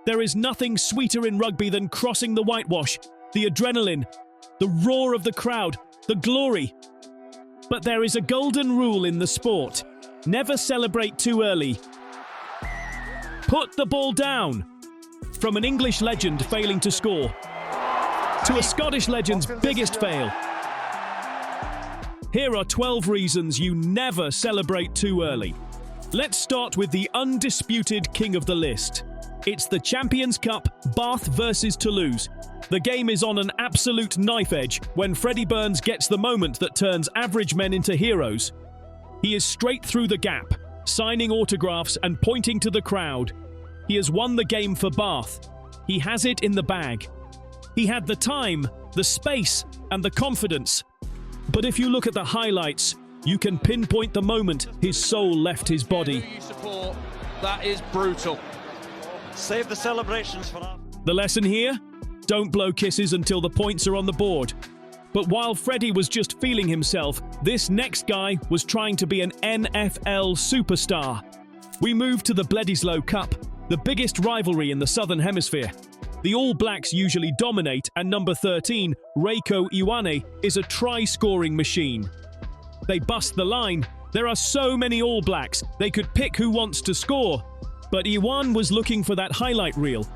There is nothing sweeter in rugby than crossing the whitewash, the adrenaline, the roar of the crowd, the glory. But there is a golden rule in the sport. Never celebrate too early. Put the ball down. From an English legend failing to score, to a Scottish legend's biggest fail. Here are 12 reasons you never celebrate too early. Let's start with the undisputed king of the list. It's the Champions Cup, Bath versus Toulouse. The game is on an absolute knife edge when Freddie Burns gets the moment that turns average men into heroes. He is straight through the gap, signing autographs and pointing to the crowd. He has won the game for Bath. He has it in the bag. He had the time, the space, and the confidence. But if you look at the highlights, you can pinpoint the moment his soul left his body. That is brutal. Save the celebrations for that. The lesson here? Don't blow kisses until the points are on the board. But while Freddie was just feeling himself, this next guy was trying to be an NFL superstar. We move to the Bledisloe Cup, the biggest rivalry in the Southern Hemisphere. The All Blacks usually dominate, and number 13, Reiko Ioane, is a try-scoring machine. They bust the line. There are so many All Blacks, they could pick who wants to score. But Ioane was looking for that highlight reel.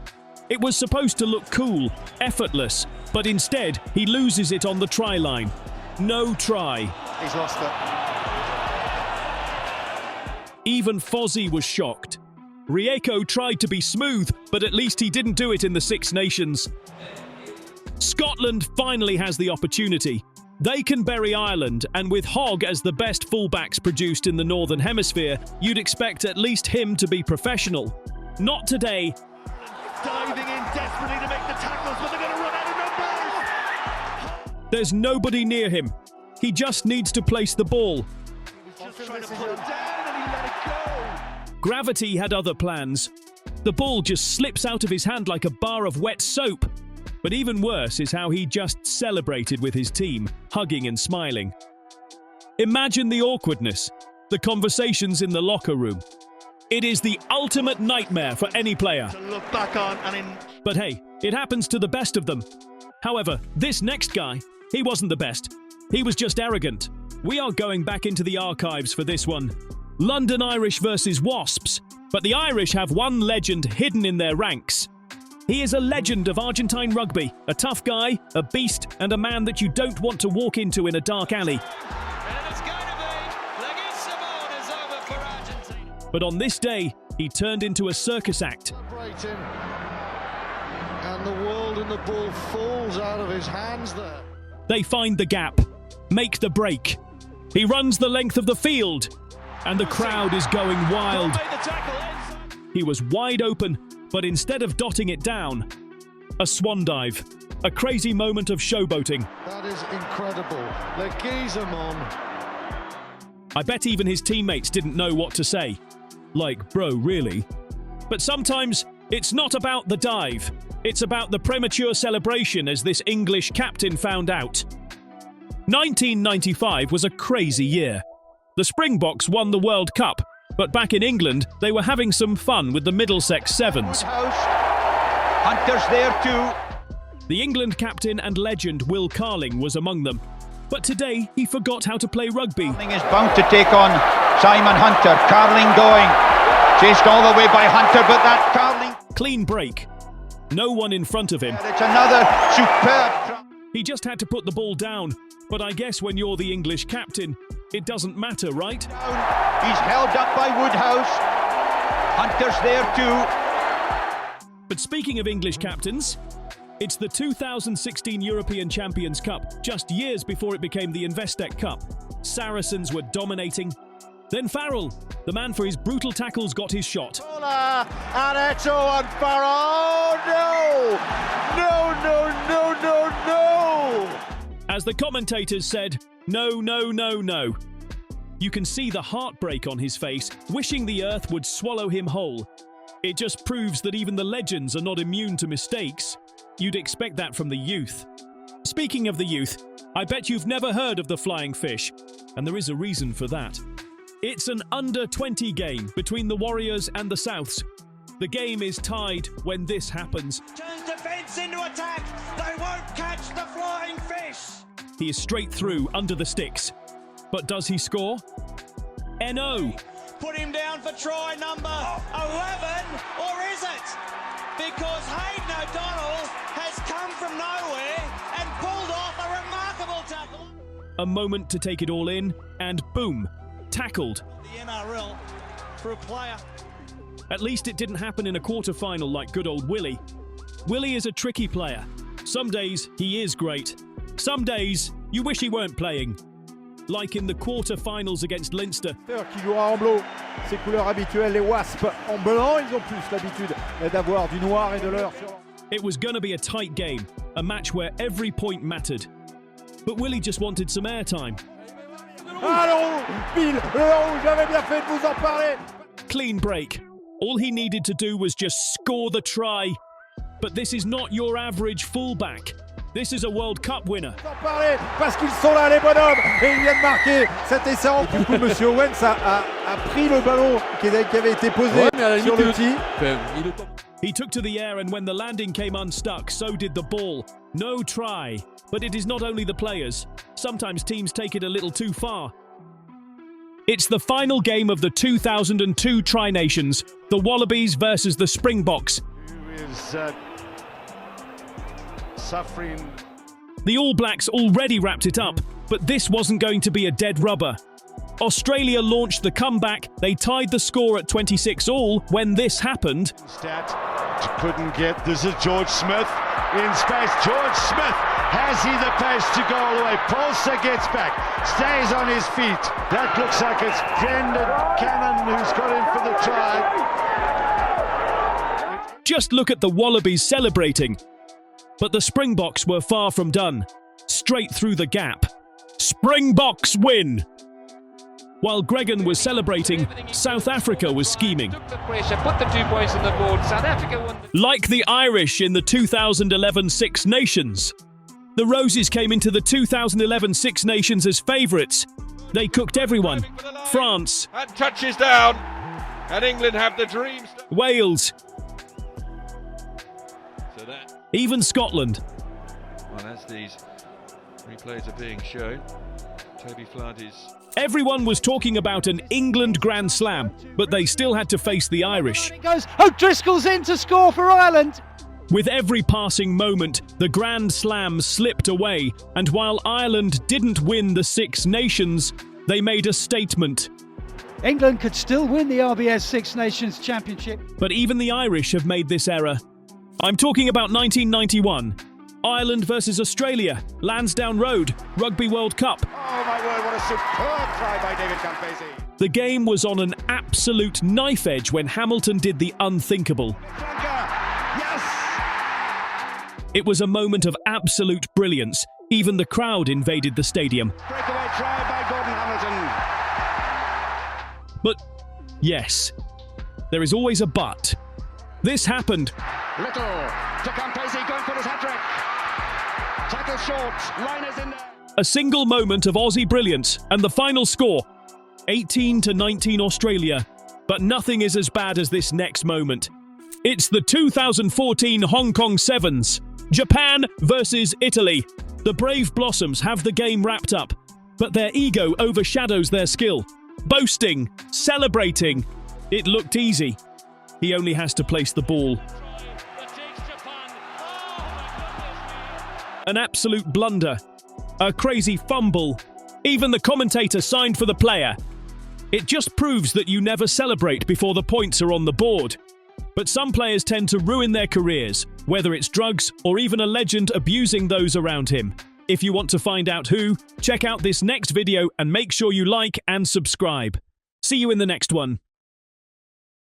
It was supposed to look cool, effortless, but instead, he loses it on the try line. No try. He's lost it. Even Fozzie was shocked. Rieko tried to be smooth, but at least he didn't do it in the Six Nations. Scotland finally has the opportunity. They can bury Ireland, and with Hogg as the best fullbacks produced in the Northern Hemisphere, you'd expect at least him to be professional. Not today. Diving in desperately to make the tackles, but they're going to run out of numbers. There's nobody near him. He just needs to place the ball. He was just trying to put it down and he let it go. Gravity had other plans. The ball just slips out of his hand like a bar of wet soap. But even worse is how he just celebrated with his team, hugging and smiling. Imagine the awkwardness, the conversations in the locker room. It is the ultimate nightmare for any player. To look back on and in. But hey, it happens to the best of them. However, this next guy, he wasn't the best. He was just arrogant. We are going back into the archives for this one. London Irish versus Wasps. But the Irish have one legend hidden in their ranks. He is a legend of Argentine rugby, a tough guy, a beast, and a man that you don't want to walk into in a dark alley. But on this day, he turned into a circus act. And the world and the ball falls out of his hands there. They find the gap, make the break. He runs the length of the field, and the crowd is going wild. He was wide open, but instead of dotting it down, a swan dive, a crazy moment of showboating. That is incredible. Le Guizamon. I bet even his teammates didn't know what to say. Like, bro, really? But sometimes it's not about the dive. It's about the premature celebration, as this English captain found out. 1995 was a crazy year. The Springboks won the World Cup, but back in England, they were having some fun with the Middlesex Sevens. Hunter's there too. The England captain and legend Will Carling was among them. But today, he forgot how to play rugby. Carling is bound to take on Simon Hunter. Carling going. Chased all the way by Hunter, but that Carling... Clean break. No one in front of him. It's another superb... He just had to put the ball down. But I guess when you're the English captain, it doesn't matter, right? He's held up by Woodhouse. Hunter's there too. But speaking of English captains, it's the 2016 European Champions Cup, just years before it became the Investec Cup. Saracens were dominating. Then Farrell, the man for his brutal tackles, got his shot. And it's Owen Farrell. No! No, no, no, no, no! As the commentators said, no, no, no, no. You can see the heartbreak on his face, wishing the earth would swallow him whole. It just proves that even the legends are not immune to mistakes. You'd expect that from the youth. Speaking of the youth, I bet you've never heard of the Flying Fish, and there is a reason for that. It's an under-20 game between the Warriors and the Souths. The game is tied when this happens. Turns defence into attack. They won't catch the flying fish. He is straight through under the sticks. But does he score? No. Put him down for try number 11, or is it? Because Hayden O'Donnell has come from nowhere and pulled off a remarkable tackle. A moment to take it all in, and boom, tackled. The NRL for a player. At least it didn't happen in a quarter-final like good old Willie. Willie is a tricky player. Some days he is great. Some days you wish he weren't playing. Like in the quarter-finals against Leinster. Qui jouera en bleu, ses couleurs habituelles, les Wasps en blanc, ils ont plus l'habitude d'avoir du noir et de l'or. It was gonna be a tight game, a match where every point mattered. But Willie just wanted some airtime. Ah, le Roux, Bill, le Roux, j'avais bien fait de vous en parler. Clean break. All he needed to do was just score the try. But this is not your average fullback. This is a World Cup winner. Parce qu'ils sont là, les bonhommes, et ils viennent marquer cet essai. Du coup, Monsieur Owens a pris le ballon qui avait été posé sur le tee. He took to the air, and when the landing came unstuck, so did the ball. No try. But it is not only the players. Sometimes teams take it a little too far. It's the final game of the 2002 Tri-Nations, the Wallabies versus the Springboks. Who is suffering. The All Blacks already wrapped it up, but this wasn't going to be a dead rubber. Australia launched the comeback. They tied the score at 26-all when this happened. Stat couldn't get. This is George Smith in space. George Smith, has he the pace to go all the way? Polster gets back, stays on his feet. That looks like it's Brendan Cannon who's got in for the try. Just look at the Wallabies celebrating. But the Springboks were far from done. Straight through the gap. Springboks win! While Gregan was celebrating, South Africa was scheming. Took the pressure, put the 2 points on the board. South Africa won. Like the Irish in the 2011 Six Nations. The Roses came into the 2011 Six Nations as favourites. They cooked everyone. France. And touches down. And England have the dreams. Wales. So that. Even Scotland. Well, as these replays are being shown, Toby Flood is. Everyone was talking about an England Grand Slam, but they still had to face the Irish. It goes. O'Driscoll's in to score for Ireland. With every passing moment, the Grand Slam slipped away, and while Ireland didn't win the Six Nations, they made a statement. England could still win the RBS Six Nations Championship. But even the Irish have made this error. I'm talking about 1991. Ireland versus Australia, Lansdowne Road, Rugby World Cup. Oh my word, what a superb try by David Campese. The game was on an absolute knife edge when Hamilton did the unthinkable. Yes! It was a moment of absolute brilliance. Even the crowd invaded the stadium. Breakaway try by Gordon Hamilton. But yes, there is always a but. This happened. Little to Campese, going for his hat-trick. Tackle short, liners in there. A single moment of Aussie brilliance and the final score, 18-19 Australia. But nothing is as bad as this next moment. It's the 2014 Hong Kong Sevens, Japan versus Italy. The Brave Blossoms have the game wrapped up, but their ego overshadows their skill. Boasting, celebrating. It looked easy. He only has to place the ball. An absolute blunder. A crazy fumble. Even the commentator signed for the player. It just proves that you never celebrate before the points are on the board. But some players tend to ruin their careers, whether it's drugs or even a legend abusing those around him. If you want to find out who, check out this next video and make sure you like and subscribe. See you in the next one.